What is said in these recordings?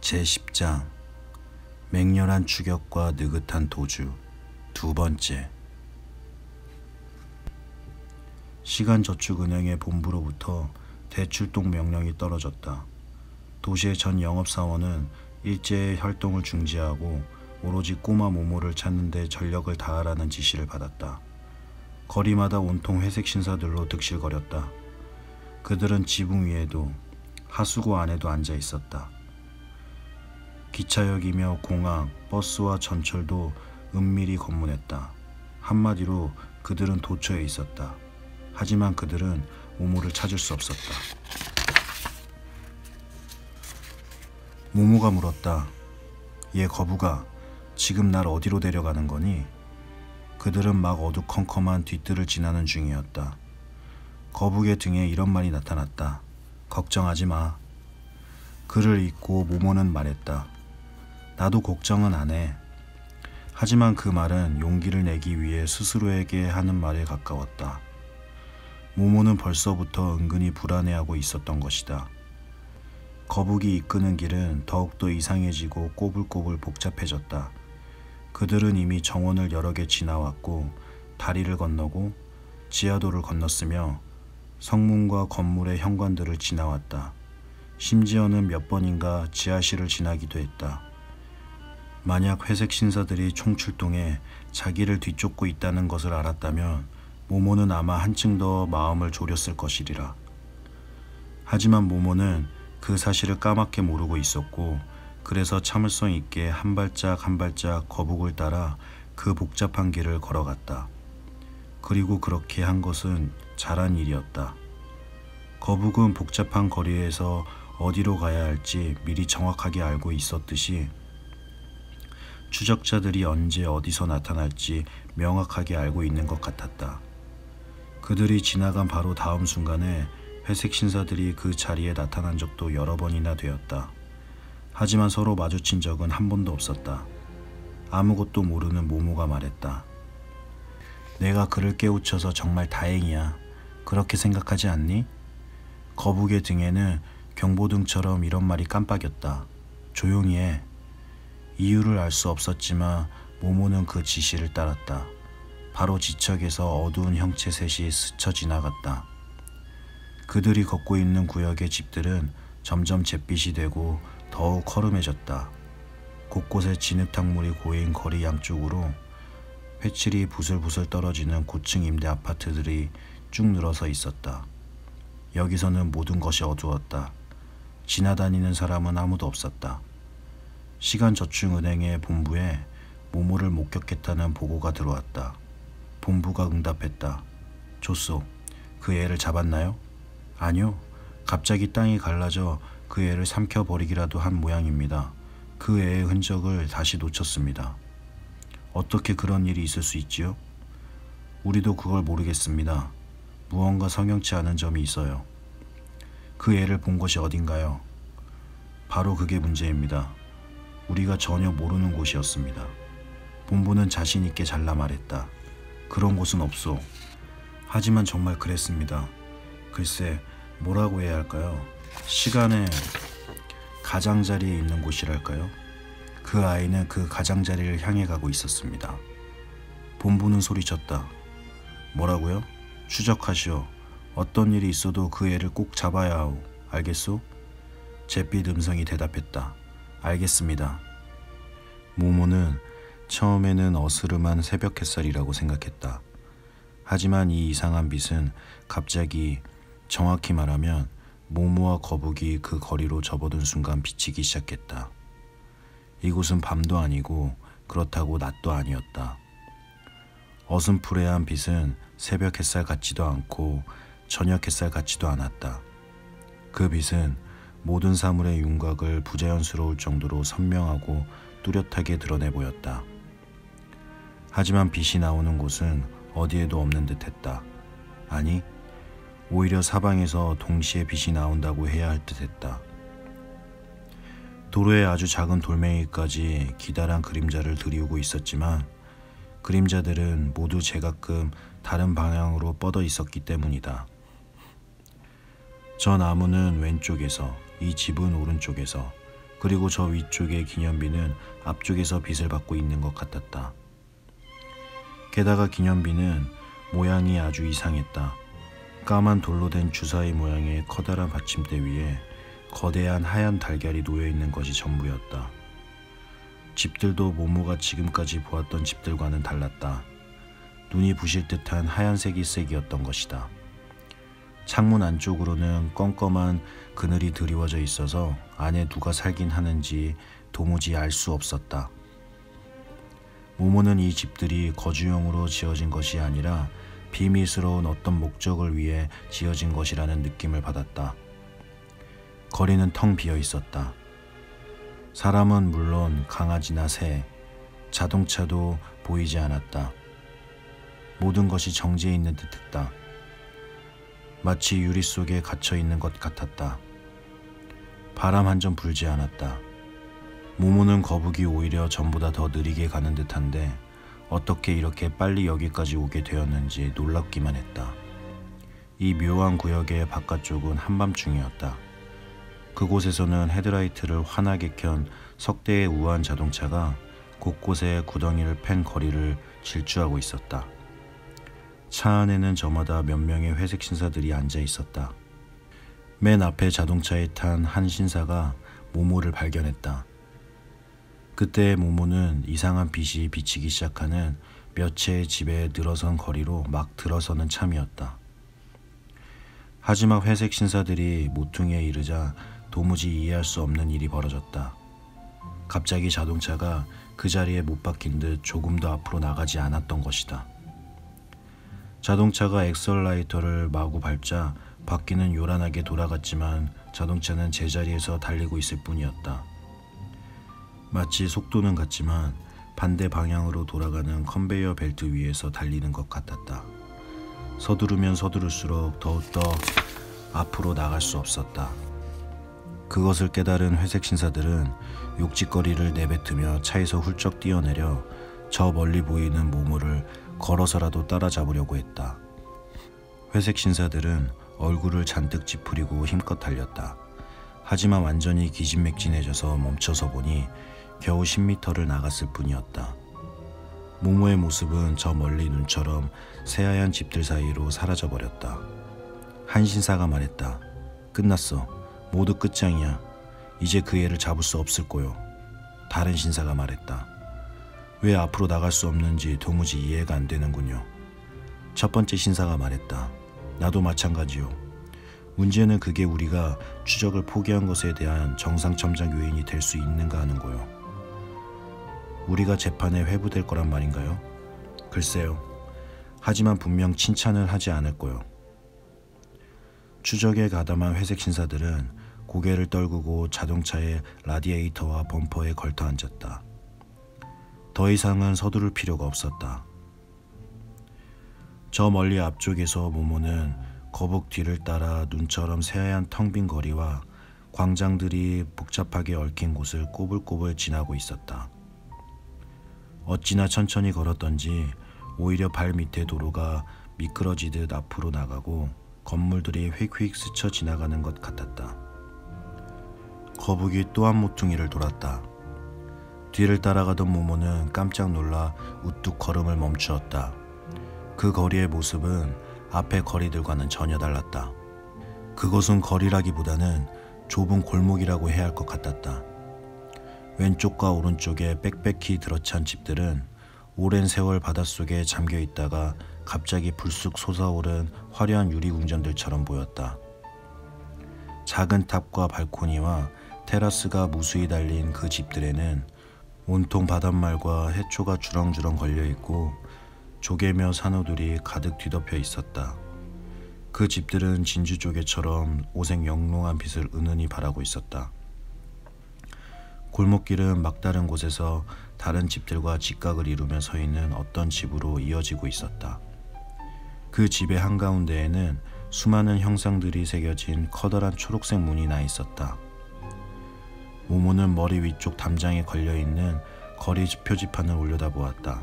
제10장 맹렬한 추격과 느긋한 도주. 두 번째. 시간저축은행의 본부로부터 대출동 명령이 떨어졌다. 도시의 전 영업사원은 일제의 활동을 중지하고 오로지 꼬마 모모를 찾는 데 전력을 다하라는 지시를 받았다. 거리마다 온통 회색 신사들로 득실거렸다. 그들은 지붕 위에도 하수구 안에도 앉아 있었다. 기차역이며 공항, 버스와 전철도 은밀히 검문했다. 한마디로 그들은 도처에 있었다. 하지만 그들은 모모를 찾을 수 없었다. 모모가 물었다. 얘 거북아, 지금 날 어디로 데려가는 거니? 그들은 막 어두컴컴한 뒤뜰을 지나는 중이었다. 거북의 등에 이런 말이 나타났다. 걱정하지 마. 그를 잊고 모모는 말했다. 나도 걱정은 안 해. 하지만 그 말은 용기를 내기 위해 스스로에게 하는 말에 가까웠다. 모모는 벌써부터 은근히 불안해하고 있었던 것이다. 거북이 이끄는 길은 더욱더 이상해지고 꼬불꼬불 복잡해졌다. 그들은 이미 정원을 여러 개 지나왔고 다리를 건너고 지하도를 건넜으며 성문과 건물의 현관들을 지나왔다. 심지어는 몇 번인가 지하실을 지나기도 했다. 만약 회색 신사들이 총출동해 자기를 뒤쫓고 있다는 것을 알았다면 모모는 아마 한층 더 마음을 졸였을 것이리라. 하지만 모모는 그 사실을 까맣게 모르고 있었고 그래서 참을성 있게 한 발짝 한 발짝 거북을 따라 그 복잡한 길을 걸어갔다. 그리고 그렇게 한 것은 잘한 일이었다. 거북은 복잡한 거리에서 어디로 가야 할지 미리 정확하게 알고 있었듯이 추적자들이 언제 어디서 나타날지 명확하게 알고 있는 것 같았다. 그들이 지나간 바로 다음 순간에 회색 신사들이 그 자리에 나타난 적도 여러 번이나 되었다. 하지만 서로 마주친 적은 한 번도 없었다. 아무것도 모르는 모모가 말했다. 내가 그를 깨우쳐서 정말 다행이야. 그렇게 생각하지 않니? 거북의 등에는 경보등처럼 이런 말이 깜빡였다. 조용히 해. 이유를 알 수 없었지만 모모는 그 지시를 따랐다. 바로 지척에서 어두운 형체 셋이 스쳐 지나갔다. 그들이 걷고 있는 구역의 집들은 점점 잿빛이 되고 더욱 허름해졌다. 곳곳에 진흙탕물이 고인 거리 양쪽으로 회칠이 부슬부슬 떨어지는 고층 임대 아파트들이 쭉 늘어서 있었다. 여기서는 모든 것이 어두웠다. 지나다니는 사람은 아무도 없었다. 시간저축은행의 본부에 모모를 목격했다는 보고가 들어왔다. 본부가 응답했다. 좋소. 그 애를 잡았나요? 아니요. 갑자기 땅이 갈라져 그 애를 삼켜버리기라도 한 모양입니다. 그 애의 흔적을 다시 놓쳤습니다. 어떻게 그런 일이 있을 수 있지요? 우리도 그걸 모르겠습니다. 무언가 성형치 않은 점이 있어요. 그 애를 본 곳이 어딘가요? 바로 그게 문제입니다. 우리가 전혀 모르는 곳이었습니다. 본부는 자신 있게 잘라 말했다. 그런 곳은 없소. 하지만 정말 그랬습니다. 글쎄, 뭐라고 해야 할까요? 시간의 가장자리에 있는 곳이랄까요? 그 아이는 그 가장자리를 향해 가고 있었습니다. 본부는 소리쳤다. 뭐라고요? 추적하시오. 어떤 일이 있어도 그 애를 꼭 잡아야 하오. 알겠소? 잿빛 음성이 대답했다. 알겠습니다. 모모는 처음에는 어스름한 새벽 햇살이라고 생각했다. 하지만 이 이상한 빛은 갑자기, 정확히 말하면 모모와 거북이 그 거리로 접어든 순간 비치기 시작했다. 이곳은 밤도 아니고 그렇다고 낮도 아니었다. 어슴푸레한 빛은 새벽 햇살 같지도 않고 저녁 햇살 같지도 않았다. 그 빛은 모든 사물의 윤곽을 부자연스러울 정도로 선명하고 뚜렷하게 드러내 보였다. 하지만 빛이 나오는 곳은 어디에도 없는 듯했다. 아니, 오히려 사방에서 동시에 빛이 나온다고 해야 할 듯했다. 도로의 아주 작은 돌멩이까지 기다란 그림자를 들이우고 있었지만 그림자들은 모두 제각각 다른 방향으로 뻗어 있었기 때문이다. 저 나무는 왼쪽에서, 이 집은 오른쪽에서, 그리고 저 위쪽의 기념비는 앞쪽에서 빛을 받고 있는 것 같았다. 게다가 기념비는 모양이 아주 이상했다. 까만 돌로 된 주사위 모양의 커다란 받침대 위에 거대한 하얀 달걀이 놓여있는 것이 전부였다. 집들도 모모가 지금까지 보았던 집들과는 달랐다. 눈이 부실 듯한 하얀색이 색이었던 것이다. 창문 안쪽으로는 껌껌한 그늘이 드리워져 있어서 안에 누가 살긴 하는지 도무지 알 수 없었다. 모모는 이 집들이 거주용으로 지어진 것이 아니라 비밀스러운 어떤 목적을 위해 지어진 것이라는 느낌을 받았다. 거리는 텅 비어 있었다. 사람은 물론 강아지나 새, 자동차도 보이지 않았다. 모든 것이 정지해 있는 듯했다. 마치 유리 속에 갇혀 있는 것 같았다. 바람 한 점 불지 않았다. 모모는 거북이 오히려 전보다 더 느리게 가는 듯한데 어떻게 이렇게 빨리 여기까지 오게 되었는지 놀랍기만 했다. 이 묘한 구역의 바깥쪽은 한밤중이었다. 그곳에서는 헤드라이트를 환하게 켠 석 대의 우아한 자동차가 곳곳에 구덩이를 팬 거리를 질주하고 있었다. 차 안에는 저마다 몇 명의 회색 신사들이 앉아 있었다. 맨 앞에 자동차에 탄 한 신사가 모모를 발견했다. 그때 모모는 이상한 빛이 비치기 시작하는 몇 채의 집에 늘어선 거리로 막 들어서는 참이었다. 하지만 회색 신사들이 모퉁이에 이르자 도무지 이해할 수 없는 일이 벌어졌다. 갑자기 자동차가 그 자리에 못 박힌 듯 조금 더 앞으로 나가지 않았던 것이다. 자동차가 엑셀라이터를 마구 밟자 바퀴는 요란하게 돌아갔지만 자동차는 제자리에서 달리고 있을 뿐이었다. 마치 속도는 같지만 반대 방향으로 돌아가는 컨베이어 벨트 위에서 달리는 것 같았다. 서두르면 서두를수록 더욱더 앞으로 나갈 수 없었다. 그것을 깨달은 회색 신사들은 욕짓거리를 내뱉으며 차에서 훌쩍 뛰어내려 저 멀리 보이는 모모를 걸어서라도 따라잡으려고 했다. 회색 신사들은 얼굴을 잔뜩 찌푸리고 힘껏 달렸다. 하지만 완전히 기진맥진해져서 멈춰서 보니 겨우 10m를 나갔을 뿐이었다. 모모의 모습은 저 멀리 눈처럼 새하얀 집들 사이로 사라져버렸다. 한 신사가 말했다. 끝났어. 모두 끝장이야. 이제 그 애를 잡을 수 없을 거요. 다른 신사가 말했다. 왜 앞으로 나갈 수 없는지 도무지 이해가 안 되는군요. 첫 번째 신사가 말했다. 나도 마찬가지요. 문제는 그게 우리가 추적을 포기한 것에 대한 정상첨작 요인이 될 수 있는가 하는 거요. 우리가 재판에 회부될 거란 말인가요? 글쎄요. 하지만 분명 칭찬을 하지 않을 거요. 추적에 가담한 회색 신사들은 고개를 떨구고 자동차의 라디에이터와 범퍼에 걸터 앉았다. 더 이상은 서두를 필요가 없었다. 저 멀리 앞쪽에서 모모는 거북 뒤를 따라 눈처럼 새하얀 텅 빈 거리와 광장들이 복잡하게 얽힌 곳을 꼬불꼬불 지나고 있었다. 어찌나 천천히 걸었던지 오히려 발 밑에 도로가 미끄러지듯 앞으로 나가고 건물들이 휙휙 스쳐 지나가는 것 같았다. 거북이 또 한 모퉁이를 돌았다. 뒤를 따라가던 모모는 깜짝 놀라 우뚝 걸음을 멈추었다. 그 거리의 모습은 앞의 거리들과는 전혀 달랐다. 그것은 거리라기보다는 좁은 골목이라고 해야 할 것 같았다. 왼쪽과 오른쪽에 빽빽히 들어찬 집들은 오랜 세월 바닷속에 잠겨 있다가 갑자기 불쑥 솟아오른 화려한 유리궁전들처럼 보였다. 작은 탑과 발코니와 테라스가 무수히 달린 그 집들에는 온통 바닷말과 해초가 주렁주렁 걸려있고 조개며 산호들이 가득 뒤덮여 있었다. 그 집들은 진주조개처럼 오색 영롱한 빛을 은은히 발하고 있었다. 골목길은 막다른 곳에서 다른 집들과 직각을 이루며 서 있는 어떤 집으로 이어지고 있었다. 그 집의 한가운데에는 수많은 형상들이 새겨진 커다란 초록색 문이 나 있었다. 모모는 머리 위쪽 담장에 걸려있는 거리 표지판을 올려다보았다.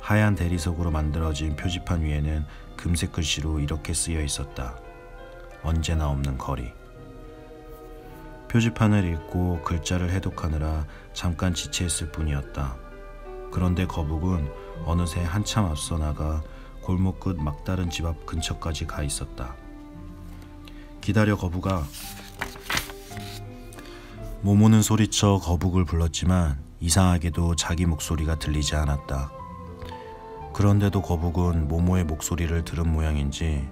하얀 대리석으로 만들어진 표지판 위에는 금색 글씨로 이렇게 쓰여 있었다. 언제나 없는 거리. 표지판을 읽고 글자를 해독하느라 잠깐 지체했을 뿐이었다. 그런데 거북은 어느새 한참 앞서 나가 골목 끝 막다른 집 앞 근처까지 가 있었다. 기다려, 거북아. 모모는 소리쳐 거북을 불렀지만 이상하게도 자기 목소리가 들리지 않았다. 그런데도 거북은 모모의 목소리를 들은 모양인지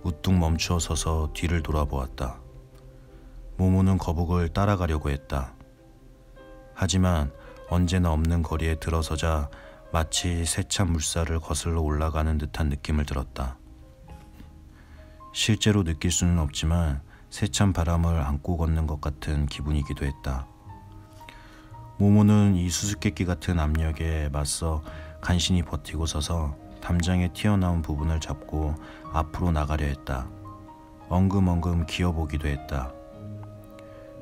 우뚝 멈추어 서서 뒤를 돌아보았다. 모모는 거북을 따라가려고 했다. 하지만 언제나 없는 거리에 들어서자 마치 세찬 물살을 거슬러 올라가는 듯한 느낌을 들었다. 실제로 느낄 수는 없지만 세찬 바람을 안고 걷는 것 같은 기분이기도 했다. 모모는 이 수수께끼 같은 압력에 맞서 간신히 버티고 서서 담장에 튀어나온 부분을 잡고 앞으로 나가려 했다. 엉금엉금 기어보기도 했다.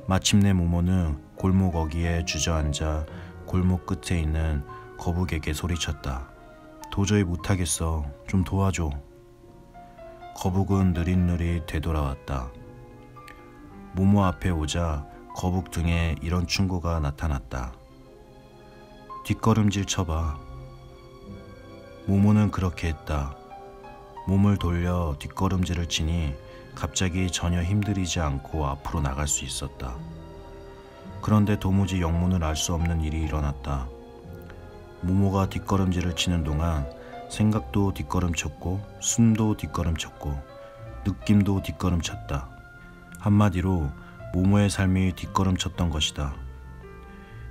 마침내 모모는 골목 어귀에 주저앉아 골목 끝에 있는 거북에게 소리쳤다. 도저히 못하겠어. 좀 도와줘. 거북은 느릿느릿 되돌아왔다. 모모 앞에 오자 거북 등에 이런 충고가 나타났다. 뒷걸음질 쳐봐. 모모는 그렇게 했다. 몸을 돌려 뒷걸음질을 치니 갑자기 전혀 힘들이지 않고 앞으로 나갈 수 있었다. 그런데 도무지 영문을 알 수 없는 일이 일어났다. 모모가 뒷걸음질을 치는 동안 생각도 뒷걸음쳤고 숨도 뒷걸음쳤고 느낌도 뒷걸음쳤다. 한마디로 모모의 삶이 뒷걸음쳤던 것이다.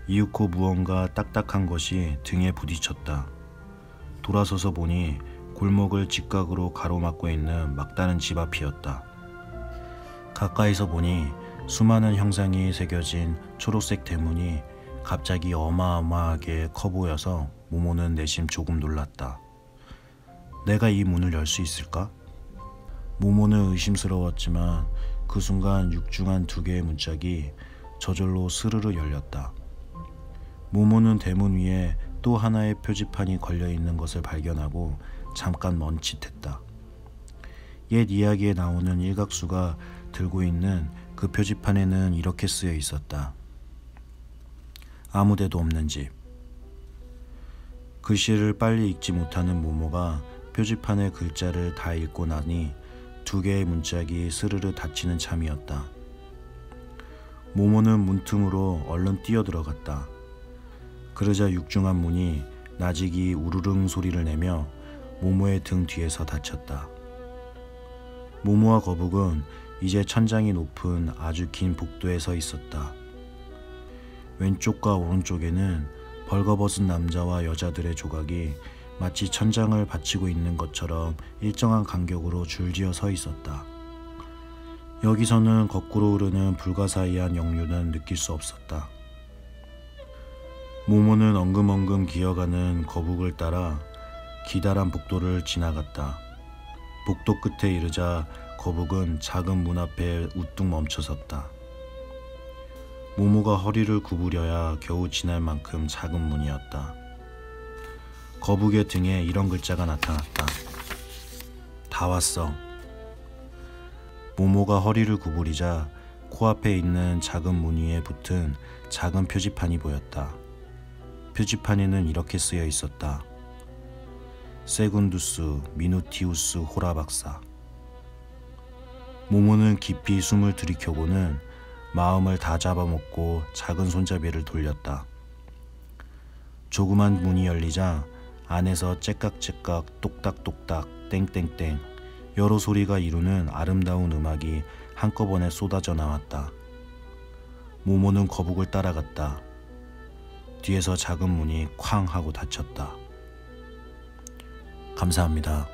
이윽고 무언가 딱딱한 것이 등에 부딪혔다. 돌아서서 보니 골목을 직각으로 가로막고 있는 막다른 집 앞이었다. 가까이서 보니 수많은 형상이 새겨진 초록색 대문이 갑자기 어마어마하게 커 보여서 모모는 내심 조금 놀랐다. 내가 이 문을 열 수 있을까? 모모는 의심스러웠지만 그 순간 육중한 두 개의 문짝이 저절로 스르르 열렸다. 모모는 대문 위에 또 하나의 표지판이 걸려있는 것을 발견하고 잠깐 멈칫했다. 옛 이야기에 나오는 일각수가 들고 있는 그 표지판에는 이렇게 쓰여 있었다. 아무데도 없는 집. 글씨를 빨리 읽지 못하는 모모가 표지판의 글자를 다 읽고 나니 두 개의 문짝이 스르르 닫히는 참이었다. 모모는 문틈으로 얼른 뛰어들어갔다. 그러자 육중한 문이 나직이 우르릉 소리를 내며 모모의 등 뒤에서 닫혔다. 모모와 거북은 이제 천장이 높은 아주 긴 복도에 서 있었다. 왼쪽과 오른쪽에는 벌거벗은 남자와 여자들의 조각이 마치 천장을 받치고 있는 것처럼 일정한 간격으로 줄지어 서 있었다. 여기서는 거꾸로 흐르는 불가사의한 역류는 느낄 수 없었다. 모모는 엉금엉금 기어가는 거북을 따라 기다란 복도를 지나갔다. 복도 끝에 이르자 거북은 작은 문 앞에 우뚝 멈춰섰다. 모모가 허리를 구부려야 겨우 지날 만큼 작은 문이었다. 거북의 등에 이런 글자가 나타났다. 다 왔어. 모모가 허리를 구부리자 코앞에 있는 작은 문 위에 붙은 작은 표지판이 보였다. 표지판에는 이렇게 쓰여 있었다. 세군두스 미누티우스 호라 박사. 모모는 깊이 숨을 들이켜고는 마음을 다 잡아먹고 작은 손잡이를 돌렸다. 조그만 문이 열리자 안에서 째깍째깍 똑딱똑딱 땡땡땡 여러 소리가 이루는 아름다운 음악이 한꺼번에 쏟아져 나왔다. 모모는 거북을 따라갔다. 뒤에서 작은 문이 쾅 하고 닫혔다. 감사합니다.